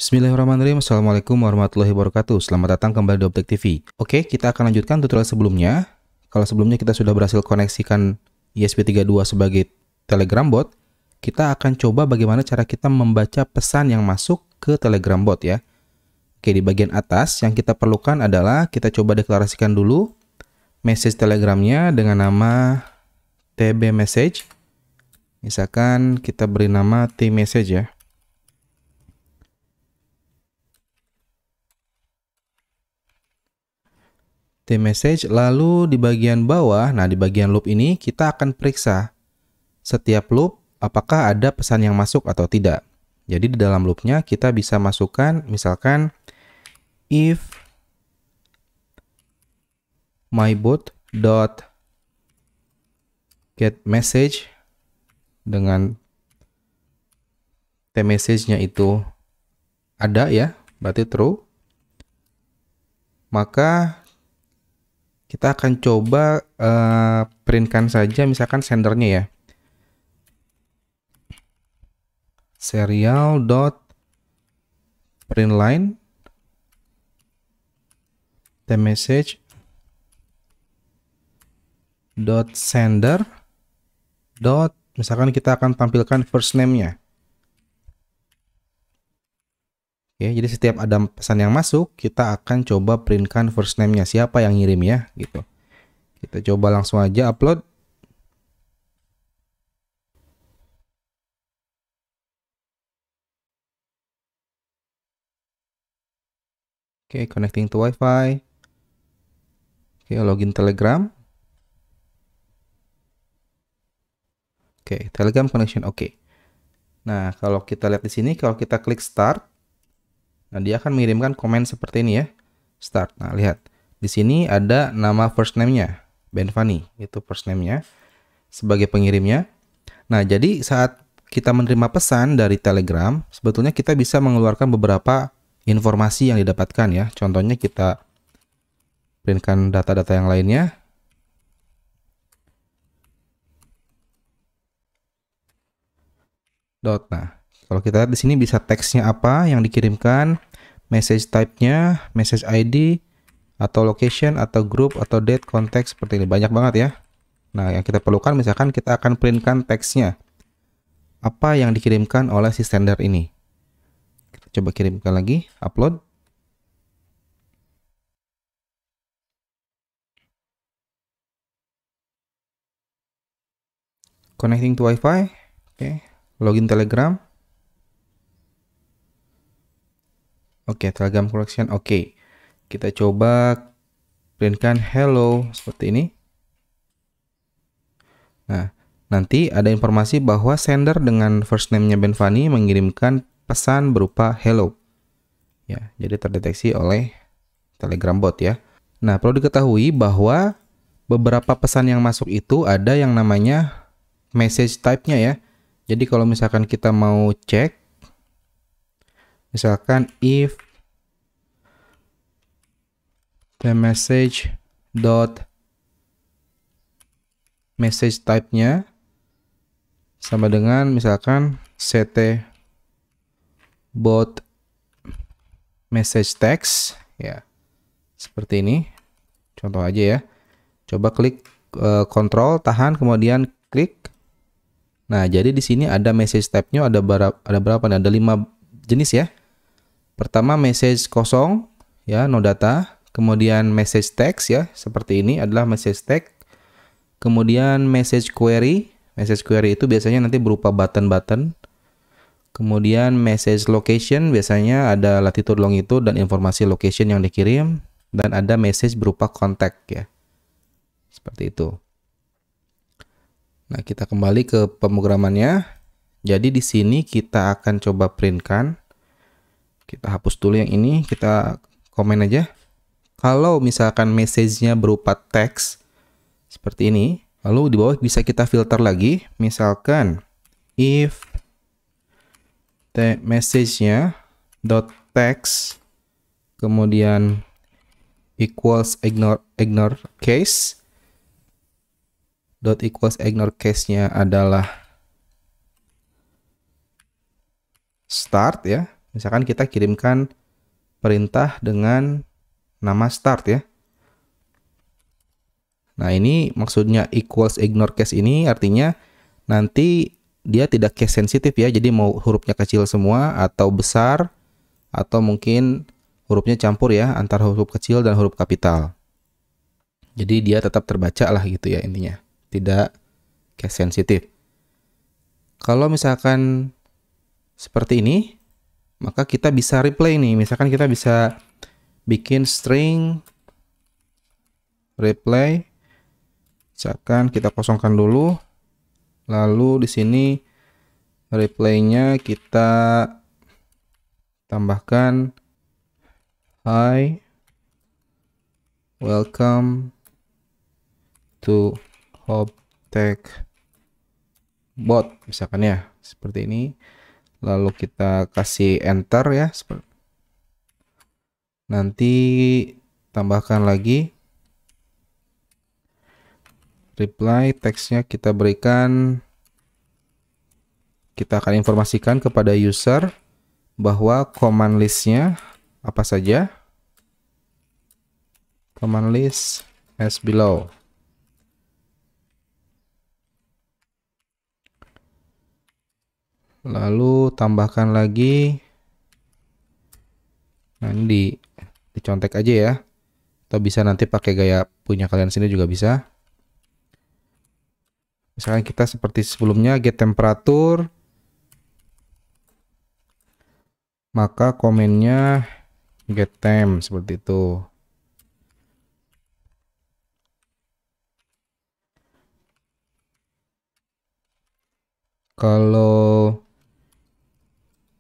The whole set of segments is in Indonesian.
Bismillahirrahmanirrahim. Assalamualaikum warahmatullahi wabarakatuh. Selamat datang kembali di Optik TV. Oke, kita akan lanjutkan tutorial sebelumnya. Kalau sebelumnya kita sudah berhasil koneksikan ESP32 sebagai Telegram bot, kita akan coba bagaimana cara kita membaca pesan yang masuk ke Telegram bot ya. Oke, di bagian atas yang kita perlukan adalah kita coba deklarasikan dulu message Telegramnya dengan nama TB message. Misalkan kita beri nama T message ya. T message, lalu di bagian bawah, nah di bagian loop ini kita akan periksa setiap loop apakah ada pesan yang masuk atau tidak. Jadi di dalam loopnya kita bisa masukkan misalkan if mybot.getMessage dengan T message-nya itu ada ya, berarti true. Maka kita akan coba printkan saja misalkan sendernya ya. Serial.println tmessage.sender. Misalkan kita akan tampilkan first name-nya. Oke, jadi setiap ada pesan yang masuk, kita akan coba printkan first name-nya, siapa yang ngirim ya, gitu. Kita coba langsung aja upload. Oke, connecting to Wi-Fi. Oke, login Telegram. Oke, Telegram connection oke. Nah, kalau kita lihat di sini, kalau kita klik start, nah, dia akan mengirimkan komen seperti ini ya. Start. Nah, lihat. Di sini ada nama first name-nya. Benvani. Itu first name-nya. Sebagai pengirimnya. Nah, jadi saat kita menerima pesan dari Telegram, sebetulnya kita bisa mengeluarkan beberapa informasi yang didapatkan ya. Contohnya kita printkan data-data yang lainnya. Nah, kalau kita lihat di sini bisa teksnya apa yang dikirimkan, message type-nya, message ID, atau location, atau group, atau date, konteks, seperti ini. Banyak banget ya. Nah, yang kita perlukan misalkan kita akan printkan teksnya. Apa yang dikirimkan oleh si sender ini. Kita coba kirimkan lagi, upload. Connecting to Wi-Fi. Oke. Login Telegram. Oke, Telegram connection. Oke. Kita coba printkan hello seperti ini. Nah, nanti ada informasi bahwa sender dengan first name-nya Benvani mengirimkan pesan berupa hello. Ya, jadi terdeteksi oleh Telegram bot ya. Nah, perlu diketahui bahwa beberapa pesan yang masuk itu ada yang namanya message type-nya ya. Jadi kalau misalkan kita mau cek, misalkan if the message type-nya sama dengan misalkan ct bot message text ya. Seperti ini. Contoh aja ya. Coba klik kontrol, tahan, kemudian klik. Nah, jadi di sini ada message type-nya ada berapa nih? Ada 5 jenis ya. Pertama message kosong ya, no data. Kemudian message text ya, seperti ini adalah message text. Kemudian message query. Message query itu biasanya nanti berupa button-button. Kemudian message location, biasanya ada latitude, longitude, dan informasi location yang dikirim. Dan ada message berupa kontak ya. Seperti itu. Nah, kita kembali ke pemrogramannya. Jadi di sini kita akan coba printkan. Kita hapus dulu yang ini, kita komen aja. Kalau misalkan message-nya berupa teks seperti ini, lalu di bawah bisa kita filter lagi. Misalkan if the message-nya .text kemudian equals ignore case. Equals ignore case-nya adalah start ya. Misalkan kita kirimkan perintah dengan nama start ya. Nah, ini maksudnya equals ignore case ini artinya nanti dia tidak case sensitif ya. Jadi mau hurufnya kecil semua atau besar atau mungkin hurufnya campur ya antara huruf kecil dan huruf kapital. Jadi dia tetap terbaca lah gitu ya intinya. Tidak case sensitif. Kalau misalkan seperti ini, maka kita bisa replay nih. Misalkan kita bisa bikin string replay. Misalkan kita kosongkan dulu. Lalu di sini replaynya kita tambahkan hi, welcome to HobTech Bot, misalkan ya, seperti ini. Lalu kita kasih enter ya. Nanti tambahkan lagi reply, teksnya kita berikan, kita akan informasikan kepada user bahwa command listnya apa saja. Command list as below. Lalu tambahkan lagi, nah ini dicontek aja ya, atau bisa nanti pakai gaya punya kalian sini juga bisa. Misalkan kita seperti sebelumnya get temperatur, maka komennya get temp seperti itu. Kalau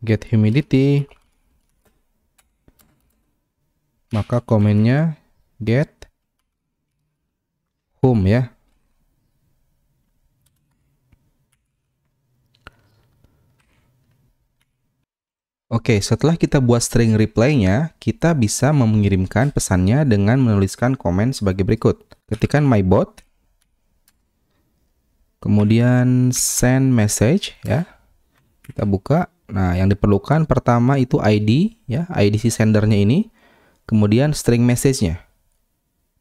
get humidity, maka komennya get hum ya. Oke, setelah kita buat string reply-nya, kita bisa mengirimkan pesannya dengan menuliskan komen sebagai berikut. Ketikkan mybot, kemudian send message ya. Kita buka. Nah, yang diperlukan pertama itu ID ya, ID si sendernya ini, kemudian string message-nya.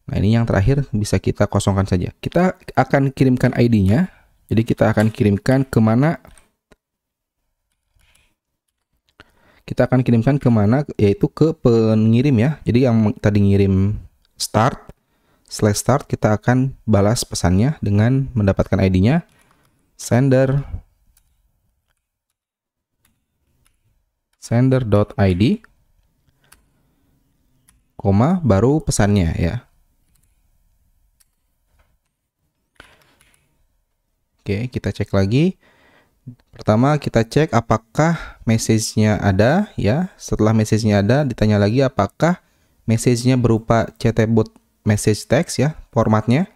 Nah, ini yang terakhir bisa kita kosongkan saja. Kita akan kirimkan ID-nya. Jadi kita akan kirimkan kemana? Kita akan kirimkan kemana, yaitu ke pengirim ya. Jadi yang tadi ngirim start, /start, kita akan balas pesannya dengan mendapatkan ID-nya sender.id, koma, baru pesannya ya. Oke, kita cek lagi. Pertama kita cek apakah message-nya ada ya. Setelah message-nya ada, ditanya lagi apakah message-nya berupa chatbot message text ya, formatnya.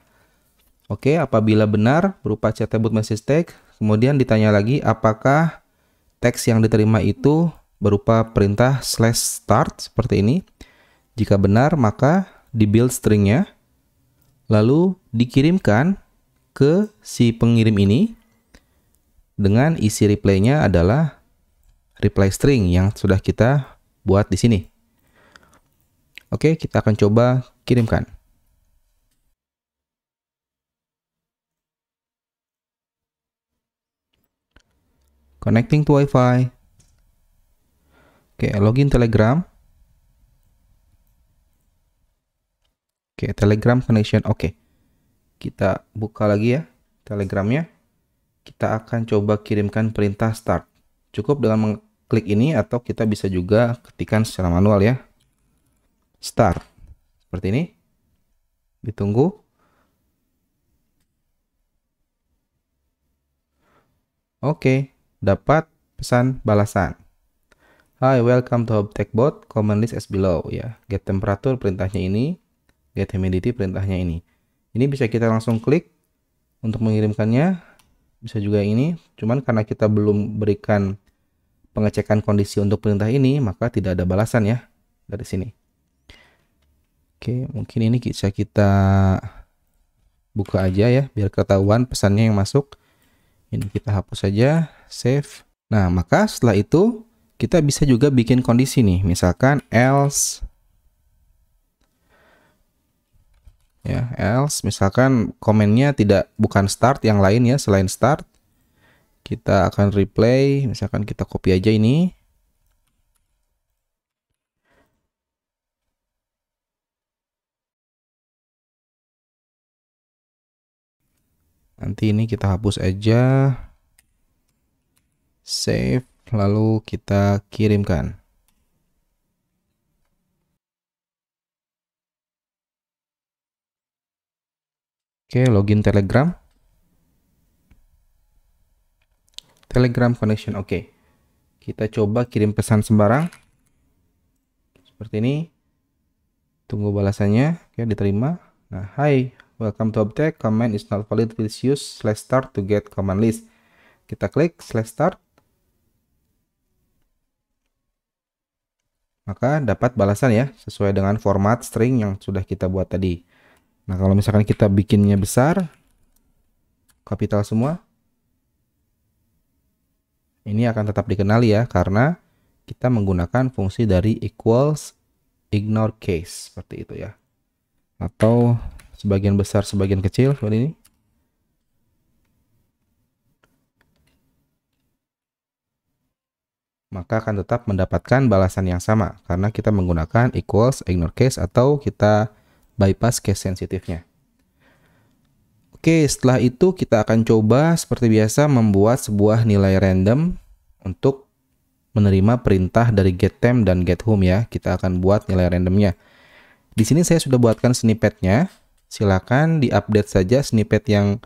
Oke, apabila benar berupa chatbot message text, kemudian ditanya lagi apakah teks yang diterima itu berupa perintah /start seperti ini. Jika benar, maka di-build string-nya, lalu dikirimkan ke si pengirim ini dengan isi reply-nya adalah reply string yang sudah kita buat di sini. Oke, kita akan coba kirimkan. Connecting to Wi-Fi. Oke, login Telegram. Oke, Telegram connection. Oke. Kita buka lagi ya Telegramnya. Kita akan coba kirimkan perintah start. Cukup dengan mengklik ini atau kita bisa juga ketikkan secara manual ya. Start. Seperti ini. Ditunggu. Oke, dapat pesan balasan. Hi, welcome to HobTech Bot. Command list as below ya. Get temperatur perintahnya ini, get humidity perintahnya ini. Ini bisa kita langsung klik untuk mengirimkannya. Bisa juga ini, cuman karena kita belum berikan pengecekan kondisi untuk perintah ini, maka tidak ada balasan ya dari sini. Oke, mungkin ini bisa kita buka aja ya, biar ketahuan pesannya yang masuk. Ini kita hapus saja, save. Nah, maka setelah itu kita bisa juga bikin kondisi nih, misalkan else, ya, else, misalkan komennya bukan start, yang lain ya selain start. Kita akan replay, misalkan kita copy aja ini. Nanti ini kita hapus aja. Save, lalu kita kirimkan. Oke, login Telegram. Telegram connection, oke. Kita coba kirim pesan sembarang. Seperti ini. Tunggu balasannya. Oke, diterima. Nah, hi, welcome to Uptech. Command is not valid. Please use /start to get command list. Kita klik /start. Maka dapat balasan ya, sesuai dengan format string yang sudah kita buat tadi. Nah, kalau misalkan kita bikinnya besar, kapital semua, ini akan tetap dikenali ya, karena kita menggunakan fungsi dari equals ignore case, seperti itu ya. Atau sebagian besar, sebagian kecil, seperti ini. Maka akan tetap mendapatkan balasan yang sama, karena kita menggunakan equals ignore case atau kita bypass case sensitifnya. Oke, setelah itu kita akan coba seperti biasa membuat sebuah nilai random untuk menerima perintah dari getTemp dan getWhom ya. Kita akan buat nilai randomnya. Di sini saya sudah buatkan snippetnya. Silakan diupdate saja snippet yang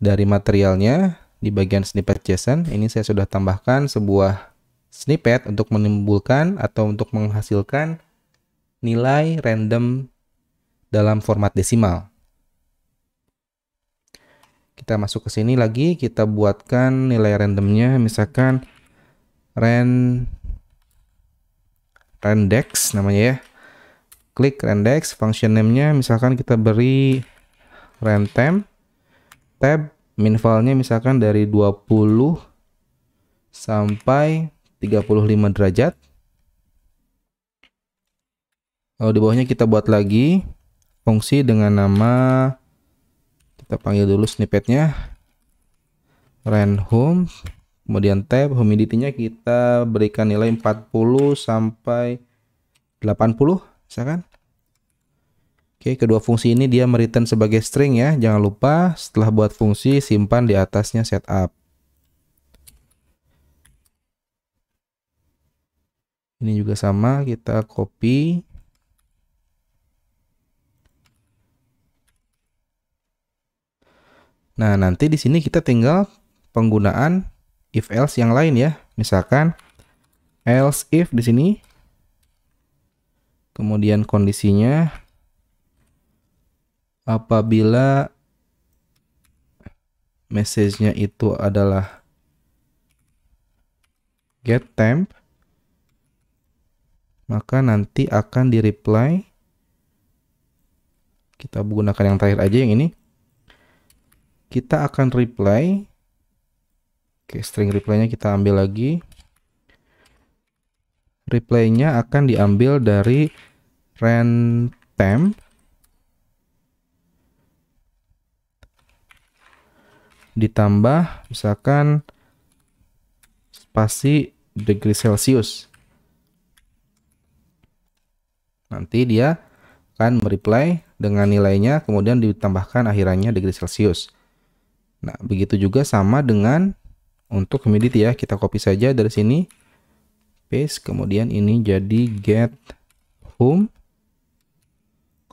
dari materialnya di bagian snippet JSON. Ini saya sudah tambahkan sebuah snippet untuk menimbulkan atau untuk menghasilkan nilai random dalam format desimal. Kita masuk ke sini lagi, kita buatkan nilai randomnya, misalkan randex namanya ya. Klik randex, function name-nya misalkan kita beri rantemp, tab min filenya misalkan dari 20 sampai 35 derajat. Lalu di bawahnya kita buat lagi fungsi dengan nama, kita panggil dulu snippetnya ranWhom, kemudian tab, humidity-nya kita berikan nilai 40 sampai 80 misalkan. Oke, kedua fungsi ini dia mereturn sebagai string ya. Jangan lupa setelah buat fungsi simpan di atasnya setup. Ini juga sama, kita copy. Nah, nanti di sini kita tinggal penggunaan if else yang lain ya. Misalkan else if di sini. Kemudian kondisinya apabila message-nya itu adalah getTemp, maka nanti akan di-reply. Kita gunakan yang terakhir aja yang ini. Kita akan reply. Oke, string reply-nya kita ambil lagi. Reply-nya akan diambil dari rantemp ditambah misalkan spasi degree Celsius. Nanti dia akan mereply dengan nilainya, kemudian ditambahkan akhirannya degree Celsius. Nah, begitu juga sama dengan untuk humidity ya. Kita copy saja dari sini, paste, kemudian ini jadi getWhom.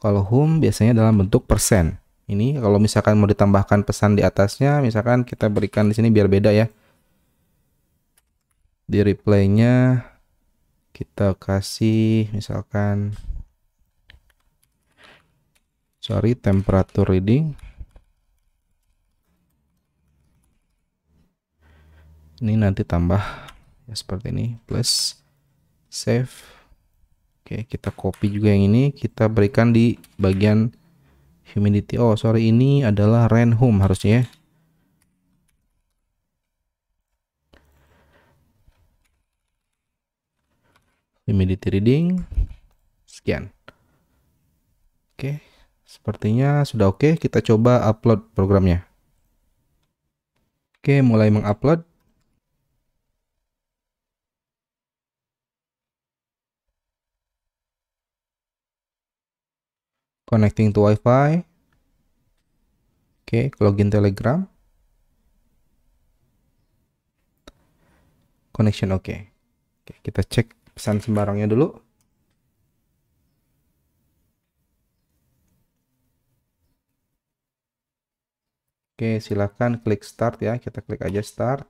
Kalau whom biasanya dalam bentuk persen. Ini kalau misalkan mau ditambahkan pesan di atasnya, misalkan kita berikan di sini biar beda ya. Di reply-nya kita kasih misalkan temperature reading. Ini nanti tambah ya seperti ini, plus save. Oke, kita copy juga yang ini, kita berikan di bagian humidity. Oh, sorry, ini adalah ranWhom harusnya ya. Immediate reading. Sekian. Oke, sepertinya sudah oke. Kita coba upload programnya. Oke, mulai mengupload. Connecting to Wi-Fi. Oke, login Telegram. Connection oke. Oke, kita cek pesan sembarangnya dulu. Oke, silakan klik start ya. Kita klik aja start.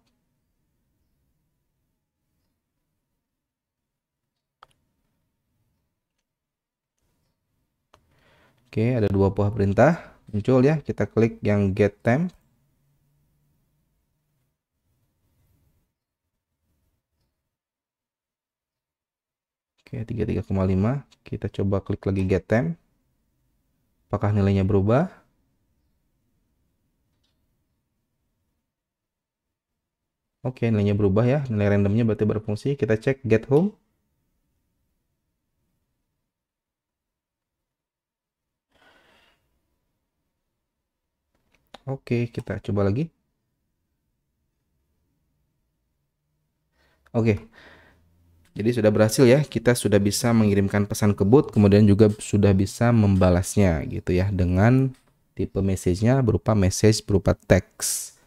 Oke, ada 2 buah perintah muncul ya. Kita klik yang get temp. Oke, 33,5. Kita coba klik lagi get temp. Apakah nilainya berubah? Oke, nilainya berubah ya. Nilai randomnya berarti berfungsi. Kita cek get home. Oke, kita coba lagi. Oke. Jadi sudah berhasil ya. Kita sudah bisa mengirimkan pesan ke bot, kemudian juga sudah bisa membalasnya gitu ya dengan tipe message-nya berupa message berupa teks.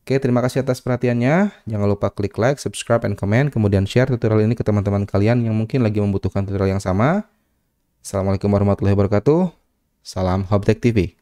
Oke, terima kasih atas perhatiannya. Jangan lupa klik like, subscribe, and comment. Kemudian share tutorial ini ke teman-teman kalian yang mungkin lagi membutuhkan tutorial yang sama. Assalamualaikum warahmatullahi wabarakatuh. Salam Hoptech TV.